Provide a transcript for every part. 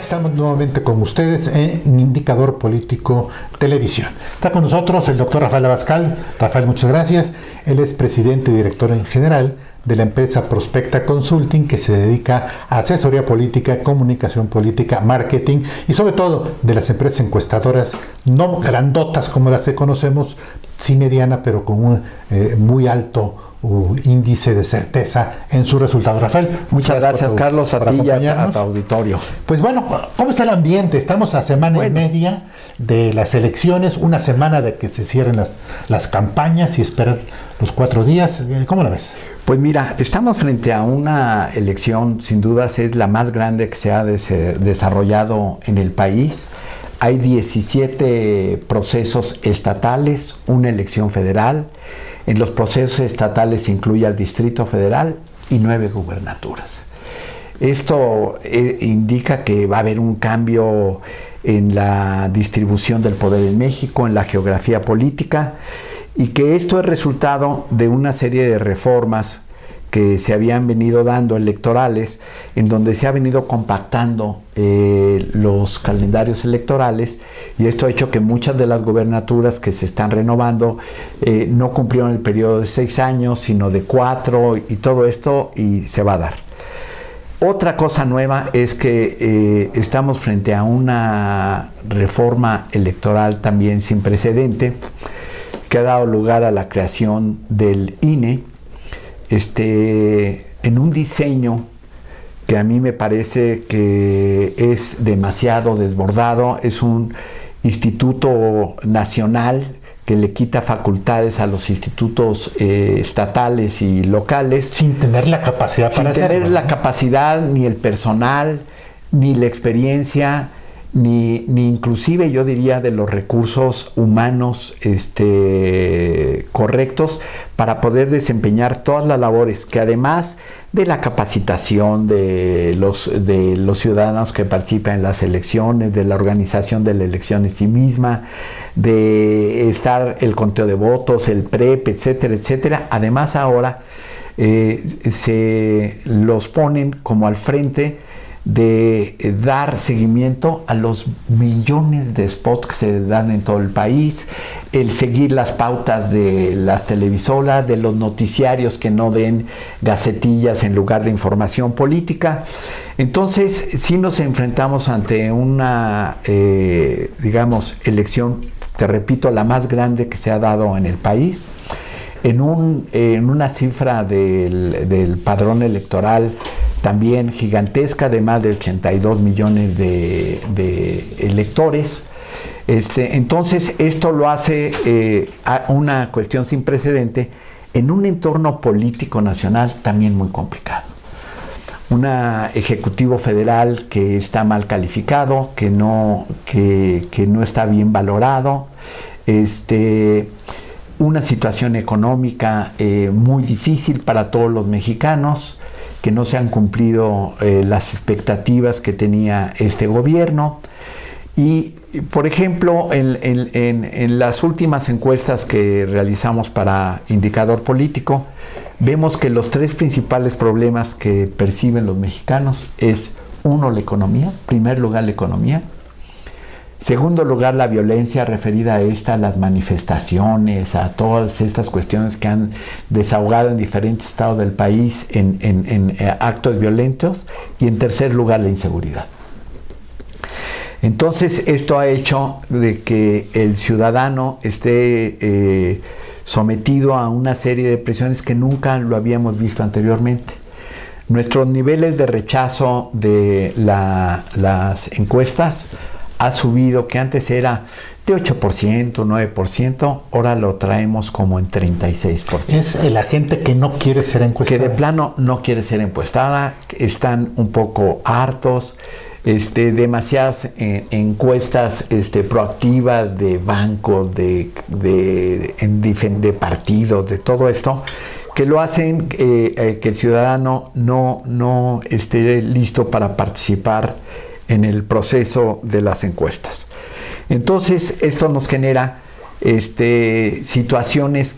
estamos nuevamente con ustedes en Indicador Político Televisión. Está con nosotros el doctor Rafael Abascal. Rafael, muchas gracias. Él es presidente y director en general de la empresa Prospecta Consulting, que se dedica a asesoría política, comunicación política, marketing y sobre todo de las empresas encuestadoras, no grandotas como las que conocemos, sí mediana, pero con un muy alto índice de certeza en su resultado. Rafael, muchas gracias, Carlos, a ti y a tu auditorio. Pues bueno, ¿cómo está el ambiente? Estamos a semana y media de las elecciones, una semana de que se cierren las campañas y esperar los 4 días. ¿Cómo la ves? Pues mira, estamos frente a una elección, sin dudas es la más grande que se ha desarrollado en el país. Hay 17 procesos estatales, una elección federal. En los procesos estatales se incluye al Distrito Federal y 9 gubernaturas. Esto indica que va a haber un cambio en la distribución del poder en México, en la geografía política, y que esto es resultado de una serie de reformas que se habían venido dando electorales, en donde se ha venido compactando los calendarios electorales, y esto ha hecho que muchas de las gubernaturas que se están renovando no cumplieron el periodo de 6 años, sino de 4, y todo esto y se va a dar. Otra cosa nueva es que estamos frente a una reforma electoral también sin precedente, que ha dado lugar a la creación del INE, en un diseño que a mí me parece que es demasiado desbordado. Es un instituto nacional que le quita facultades a los institutos estatales y locales. Sin tener la capacidad para hacerlo. Sin tener la capacidad, ni el personal, ni la experiencia, ni inclusive yo diría de los recursos humanos correctos para poder desempeñar todas las labores que, además de la capacitación de los ciudadanos que participan en las elecciones, de la organización de la elección en sí misma, de estar el conteo de votos, el PREP, etcétera, etcétera, además ahora se los ponen como al frente de dar seguimiento a los millones de spots que se dan en todo el país, el seguir las pautas de las televisoras, de los noticiarios que no den gacetillas en lugar de información política. Entonces sí nos enfrentamos ante una elección, te repito, la más grande que se ha dado en el país, en una cifra del padrón electoral también gigantesca, de más de 82 millones de electores. Entonces esto lo hace una cuestión sin precedente en un entorno político nacional también muy complicado. Un ejecutivo federal que está mal calificado, que no está bien valorado, una situación económica muy difícil para todos los mexicanos, que no se han cumplido las expectativas que tenía este gobierno. Y, por ejemplo, en las últimas encuestas que realizamos para Indicador Político, vemos que los 3 principales problemas que perciben los mexicanos es, 1, la economía, en primer lugar la economía, segundo lugar la violencia referida a las manifestaciones, a todas estas cuestiones que han desahogado en diferentes estados del país en actos violentos, y en tercer lugar la inseguridad. Entonces esto ha hecho de que el ciudadano esté sometido a una serie de presiones que nunca lo habíamos visto anteriormente. Nuestros niveles de rechazo de las encuestas ha subido, que antes era de 8%, 9%, ahora lo traemos como en 36%. Es la gente que no quiere ser encuestada. Que de plano no quiere ser encuestada, están un poco hartos, demasiadas encuestas proactivas de bancos, de partidos, de todo esto, que lo hacen que el ciudadano no esté listo para participar en el proceso de las encuestas. Entonces esto nos genera situaciones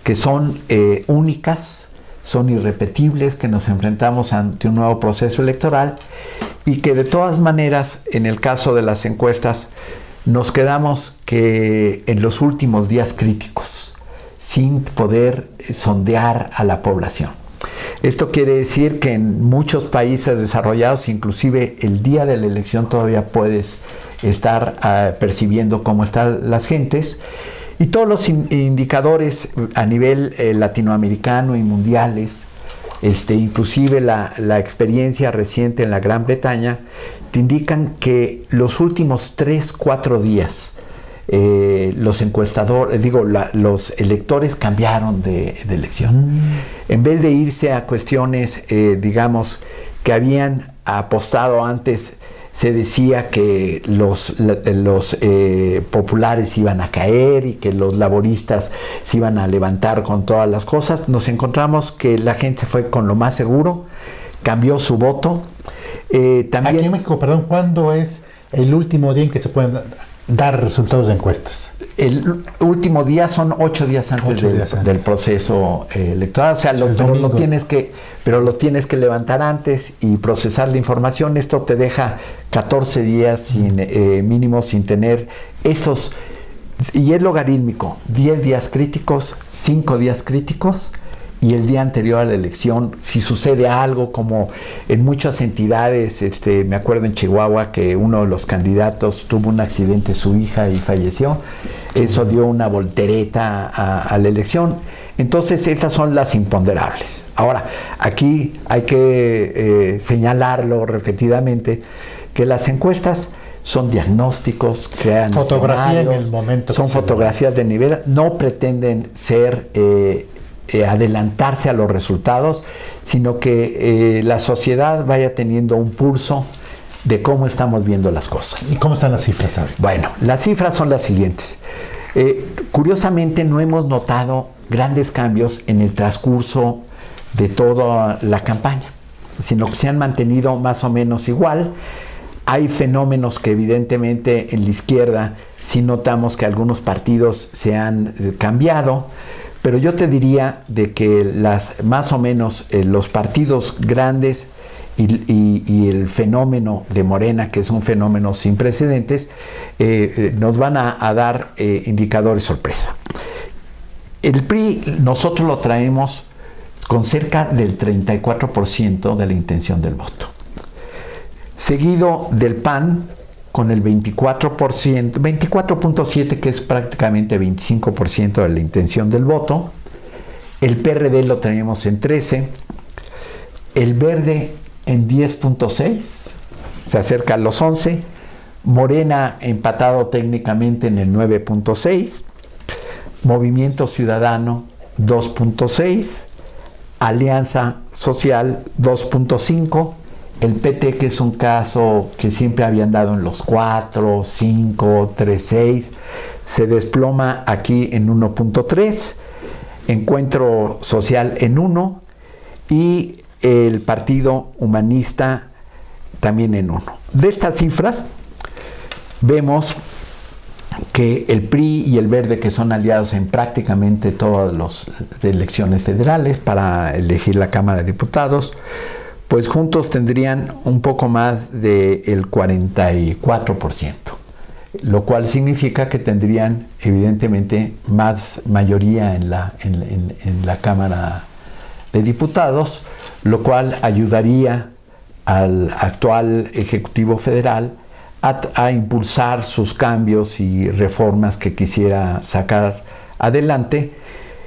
que son únicas, son irrepetibles, que nos enfrentamos ante un nuevo proceso electoral y que de todas maneras, en el caso de las encuestas, nos quedamos que en los últimos días críticos, sin poder sondear a la población. Esto quiere decir que en muchos países desarrollados, inclusive el día de la elección, todavía puedes estar percibiendo cómo están las gentes, y todos los indicadores a nivel latinoamericano y mundiales, inclusive la experiencia reciente en la Gran Bretaña, te indican que los últimos 3-4 días los encuestadores, los electores cambiaron de elección. En vez de irse a cuestiones, digamos, que habían apostado antes, se decía que los populares iban a caer y que los laboristas se iban a levantar con todas las cosas. Nos encontramos que la gente fue con lo más seguro, cambió su voto. También, aquí en México, perdón, ¿cuándo es el último día en que se pueden dar resultados de encuestas? El último día son 8 días antes del proceso electoral. O sea, pero lo tienes que levantar antes y procesar la información. Esto te deja 14 días mínimo sin tener estos, y es logarítmico, 10 días críticos, 5 días críticos, y el día anterior a la elección, si sucede algo, como en muchas entidades, me acuerdo en Chihuahua que uno de los candidatos tuvo un accidente, su hija, y falleció. Eso dio una voltereta a la elección. Entonces, estas son las imponderables. Ahora, aquí hay que señalarlo repetidamente, que las encuestas son diagnósticos, crean fotografía en el momento. Son fotografías de nivel, no pretenden ser adelantarse a los resultados, sino que la sociedad vaya teniendo un pulso de cómo estamos viendo las cosas. ¿Y cómo están las cifras ahora? Bueno, las cifras son las siguientes. Curiosamente, no hemos notado grandes cambios en el transcurso de toda la campaña, sino que se han mantenido más o menos igual. Hay fenómenos que evidentemente en la izquierda sí notamos que algunos partidos se han cambiado, pero yo te diría de que más o menos los partidos grandes y el fenómeno de Morena, que es un fenómeno sin precedentes, nos van a dar indicadores sorpresa. El PRI nosotros lo traemos con cerca del 34% de la intención del voto, seguido del PAN con el 24%, 24.7%, que es prácticamente 25% de la intención del voto. El PRD lo tenemos en 13%, el Verde en 10.6%, se acerca a los 11%, Morena empatado técnicamente en el 9.6%, Movimiento Ciudadano 2.6%, Alianza Social 2.5%, el PT, que es un caso que siempre había andado en los 4, 5, 3, 6, se desploma aquí en 1.3, Encuentro Social en 1 y el Partido Humanista también en 1. De estas cifras vemos que el PRI y el Verde, que son aliados en prácticamente todas las elecciones federales para elegir la Cámara de Diputados, pues juntos tendrían un poco más del 44%, lo cual significa que tendrían evidentemente más mayoría en la Cámara de Diputados, lo cual ayudaría al actual Ejecutivo Federal a impulsar sus cambios y reformas que quisiera sacar adelante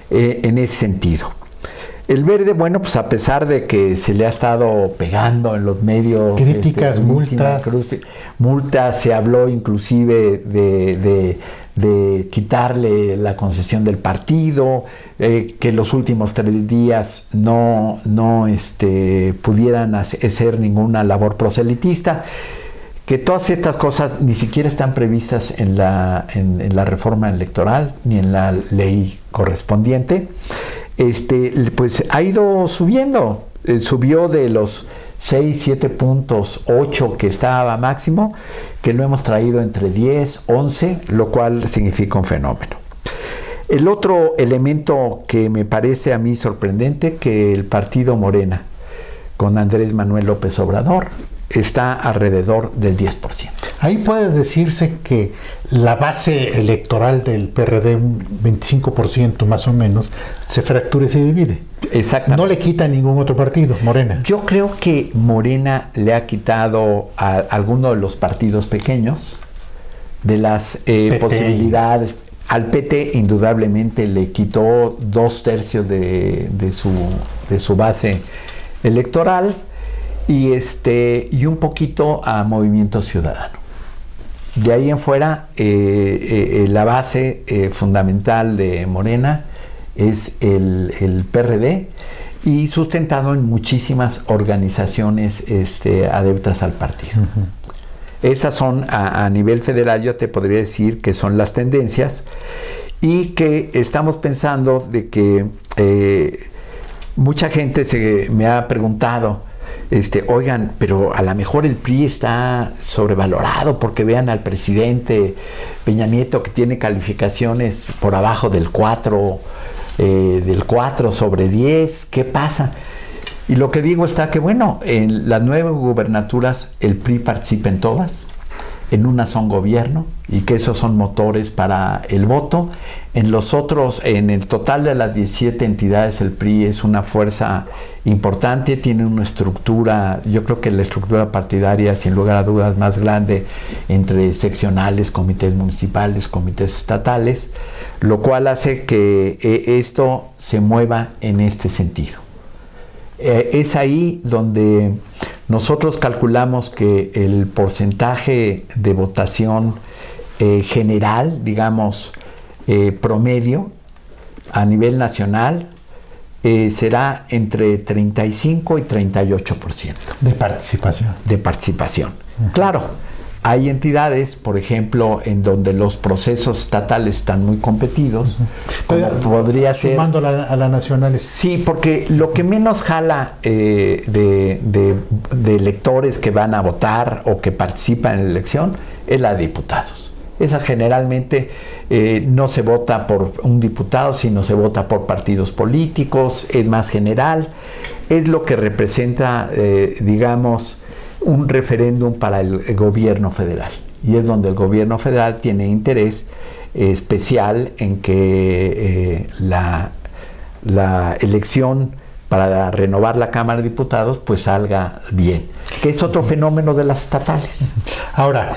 en ese sentido. El Verde, bueno, pues a pesar de que se le ha estado pegando en los medios críticas, multas, se habló inclusive de quitarle la concesión del partido, que los últimos 3 días no pudieran hacer ninguna labor proselitista, que todas estas cosas ni siquiera están previstas en la reforma electoral ni en la ley correspondiente. Pues ha ido subiendo, subió de los 6, 7 puntos, 8 que estaba máximo, que lo hemos traído entre 10, 11, lo cual significa un fenómeno. El otro elemento que me parece a mí sorprendente, que el partido Morena, con Andrés Manuel López Obrador, está alrededor del 10%. Ahí puede decirse que la base electoral del PRD, un 25% más o menos, se fractura y se divide. Exactamente. No le quita a ningún otro partido, Morena. Yo creo que Morena le ha quitado a alguno de los partidos pequeños de las posibilidades. Al PT indudablemente le quitó 2/3 de su base electoral y un poquito a Movimiento Ciudadano. De ahí en fuera, la base fundamental de Morena es el PRD y sustentado en muchísimas organizaciones adeptas al partido. Uh-huh. Estas son a nivel federal, yo te podría decir que son las tendencias y que estamos pensando de que mucha gente me ha preguntado, oigan, pero a lo mejor el PRI está sobrevalorado porque vean al presidente Peña Nieto que tiene calificaciones por abajo del 4 sobre 10, ¿qué pasa? Y lo que digo está que, bueno, en las 9 gubernaturas el PRI participa en todas, en una son gobierno, y que esos son motores para el voto. En los otros, en el total de las 17 entidades, el PRI es una fuerza importante, tiene una estructura, yo creo que la estructura partidaria, sin lugar a dudas, más grande entre seccionales, comités municipales, comités estatales, lo cual hace que esto se mueva en este sentido. Es ahí donde nosotros calculamos que el porcentaje de votación general, digamos, promedio a nivel nacional será entre 35 y 38%. De participación. De participación. Uh-huh. Claro, hay entidades, por ejemplo, en donde los procesos estatales están muy competidos, como podría ser... Sumando a la nacional. Sí, porque lo que menos jala de electores que van a votar o que participan en la elección es la de diputados. Esa generalmente no se vota por un diputado, sino se vota por partidos políticos, es más general, es lo que representa, digamos, un referéndum para el gobierno federal. Y es donde el gobierno federal tiene interés especial en que la elección para renovar la Cámara de Diputados pues salga bien, que es otro fenómeno de las estatales. Ahora,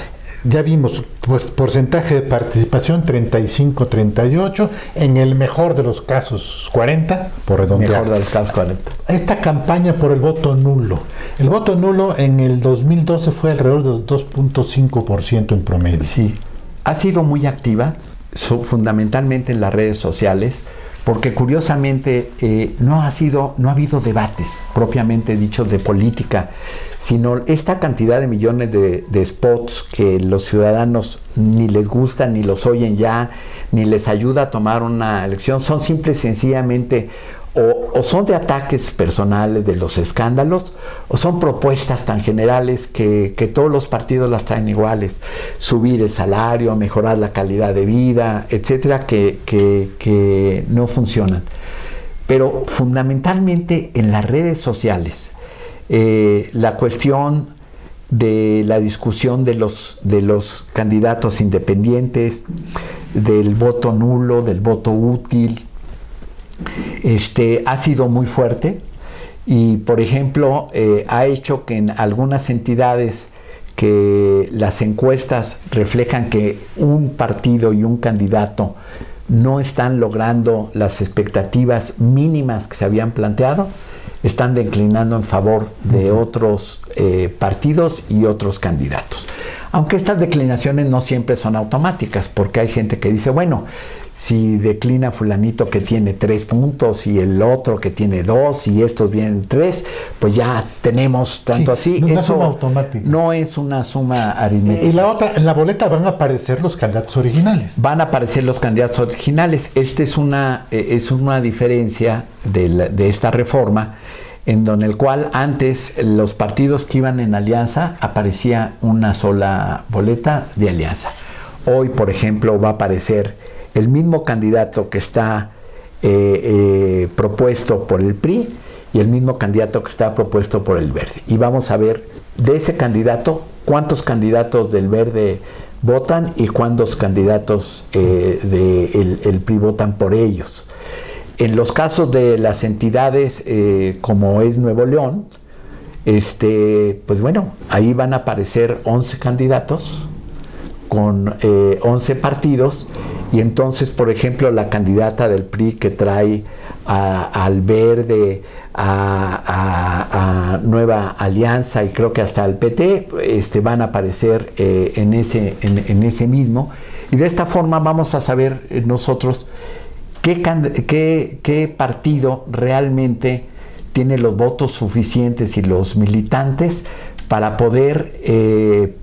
ya vimos, pues, porcentaje de participación 35-38, en el mejor de los casos 40, por redondear. Mejor de los casos 40. Esta campaña por el voto nulo. El voto nulo en el 2012 fue alrededor del 2.5% en promedio. Sí, ha sido muy activa, fundamentalmente en las redes sociales, porque curiosamente no ha habido debates propiamente dichos de política, sino esta cantidad de millones de spots que los ciudadanos ni les gustan, ni los oyen ya, ni les ayuda a tomar una elección, son simple y sencillamente o son de ataques personales de los escándalos, o son propuestas tan generales que todos los partidos las traen iguales: subir el salario, mejorar la calidad de vida, etcétera, que no funcionan. Pero fundamentalmente en las redes sociales, la cuestión de la discusión de los candidatos independientes, del voto nulo, del voto útil, ha sido muy fuerte y, por ejemplo, ha hecho que en algunas entidades que las encuestas reflejan que un partido y un candidato no están logrando las expectativas mínimas que se habían planteado, están declinando en favor de otros partidos y otros candidatos. Aunque estas declinaciones no siempre son automáticas, porque hay gente que dice, bueno, si declina fulanito que tiene 3 puntos y el otro que tiene 2 y estos vienen 3, pues ya tenemos tanto así. No, eso suma automática. No es una suma aritmética. Y la otra, en la boleta van a aparecer los candidatos originales. Van a aparecer los candidatos originales. Esta es una diferencia de esta reforma, en donde el cual antes los partidos que iban en alianza aparecía una sola boleta de alianza. Hoy, por ejemplo, va a aparecer el mismo candidato que está propuesto por el PRI y el mismo candidato que está propuesto por el Verde. Y vamos a ver de ese candidato cuántos candidatos del Verde votan y cuántos candidatos del PRI votan por ellos. En los casos de las entidades como es Nuevo León, pues bueno, ahí van a aparecer 11 candidatos con 11 partidos, y entonces, por ejemplo, la candidata del PRI que trae al Verde, a Nueva Alianza y creo que hasta al PT, van a aparecer en ese mismo, y de esta forma vamos a saber nosotros qué partido realmente tiene los votos suficientes y los militantes para poder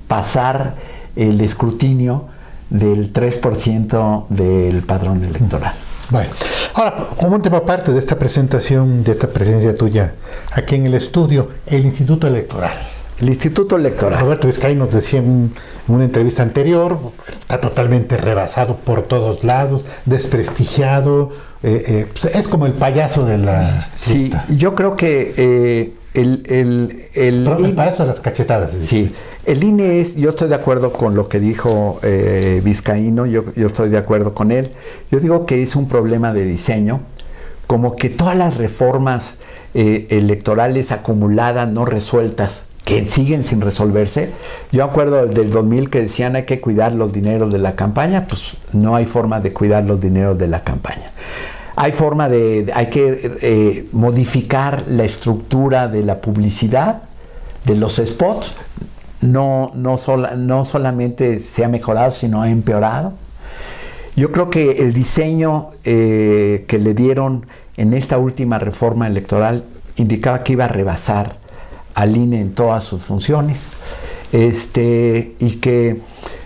pasar el escrutinio del 3% del padrón electoral. Bueno, ahora, como un tema aparte de esta presentación, de esta presencia tuya aquí en el estudio, el Instituto Electoral. El Instituto Electoral. Roberto Vizcay nos decía en una entrevista anterior, está totalmente rebasado por todos lados, desprestigiado, es como el payaso de la lista. Sí, yo creo que el payaso de las cachetadas. Sí, el INE yo estoy de acuerdo con lo que dijo Vizcaíno, yo estoy de acuerdo con él. Yo digo que es un problema de diseño, como que todas las reformas electorales acumuladas, no resueltas, que siguen sin resolverse. Yo acuerdo del 2000 que decían hay que cuidar los dineros de la campaña, pues no hay forma de cuidar los dineros de la campaña. Hay que modificar la estructura de la publicidad, de los spots. No solamente se ha mejorado, sino ha empeorado. Yo creo que el diseño que le dieron en esta última reforma electoral indicaba que iba a rebasar al INE en todas sus funciones, y que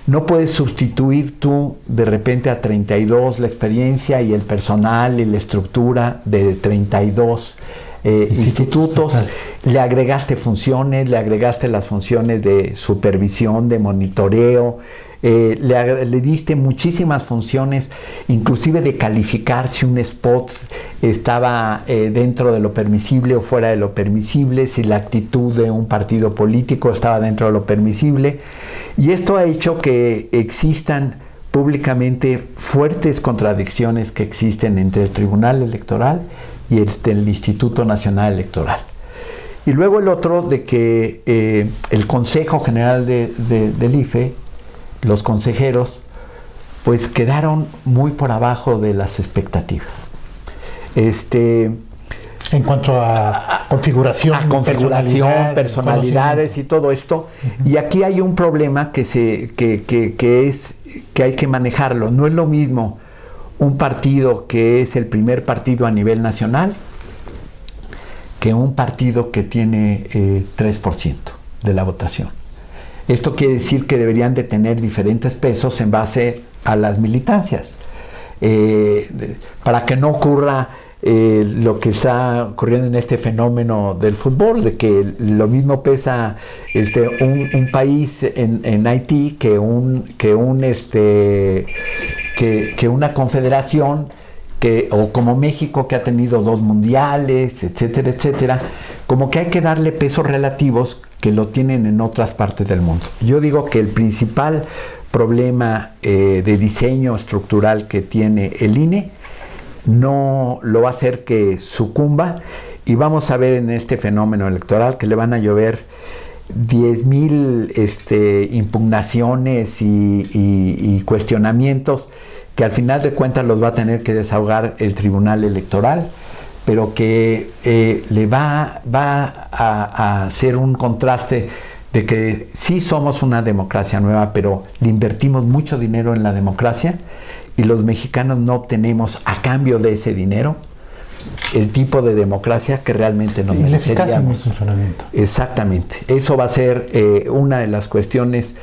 no puedes sustituir tú de repente a 32 la experiencia y el personal y la estructura de 32 institutos. Le agregaste funciones, le agregaste las funciones de supervisión, de monitoreo, le diste muchísimas funciones, inclusive de calificar si un spot estaba dentro de lo permisible o fuera de lo permisible, si la actitud de un partido político estaba dentro de lo permisible, y esto ha hecho que existan públicamente fuertes contradicciones que existen entre el Tribunal Electoral y el Instituto Nacional Electoral. Y luego el otro de que el Consejo General del IFE, los consejeros, pues quedaron muy por abajo de las expectativas. En cuanto a configuración, personalidades y todo esto. Uh-huh. Y aquí hay un problema que hay que manejarlo. No es lo mismo un partido que es el primer partido a nivel nacional que un partido que tiene 3% de la votación. Esto quiere decir que deberían de tener diferentes pesos en base a las militancias, para que no ocurra lo que está ocurriendo en este fenómeno del fútbol, de que lo mismo pesa un país en Haití que una confederación, o como México, que ha tenido 2 mundiales, etcétera, etcétera. Como que hay que darle pesos relativos que lo tienen en otras partes del mundo. Yo digo que el principal problema de diseño estructural que tiene el INE no lo va a hacer que sucumba, y vamos a ver en este fenómeno electoral que le van a llover 10,000 impugnaciones y cuestionamientos que al final de cuentas los va a tener que desahogar el Tribunal Electoral, pero que le va a hacer un contraste de que sí somos una democracia nueva, pero le invertimos mucho dinero en la democracia y los mexicanos no obtenemos a cambio de ese dinero el tipo de democracia que realmente nos mereceríamos. Y la eficacia en el funcionamiento. Exactamente. Eso va a ser una de las cuestiones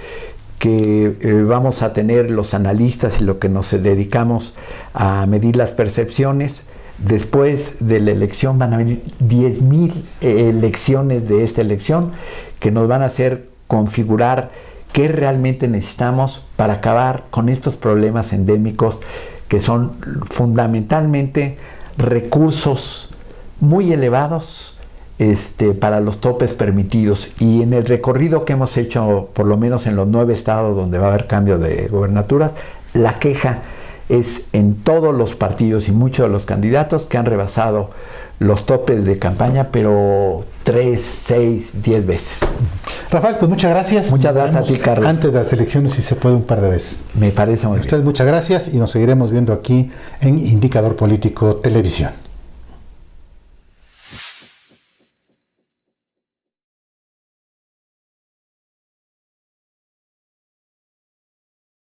que vamos a tener los analistas y lo que nos dedicamos a medir las percepciones. Después de la elección van a venir 10,000 elecciones de esta elección que nos van a hacer configurar qué realmente necesitamos para acabar con estos problemas endémicos que son fundamentalmente recursos muy elevados para los topes permitidos. Y en el recorrido que hemos hecho, por lo menos en los 9 estados donde va a haber cambio de gobernaturas, la queja es en todos los partidos y muchos de los candidatos que han rebasado los topes de campaña, pero 3, 6, 10 veces. Rafael, pues muchas gracias. Muchas gracias a ti, Carlos. Antes de las elecciones, si se puede, un par de veces. Me parece muy bien. Ustedes muchas gracias y nos seguiremos viendo aquí en Indicador Político Televisión.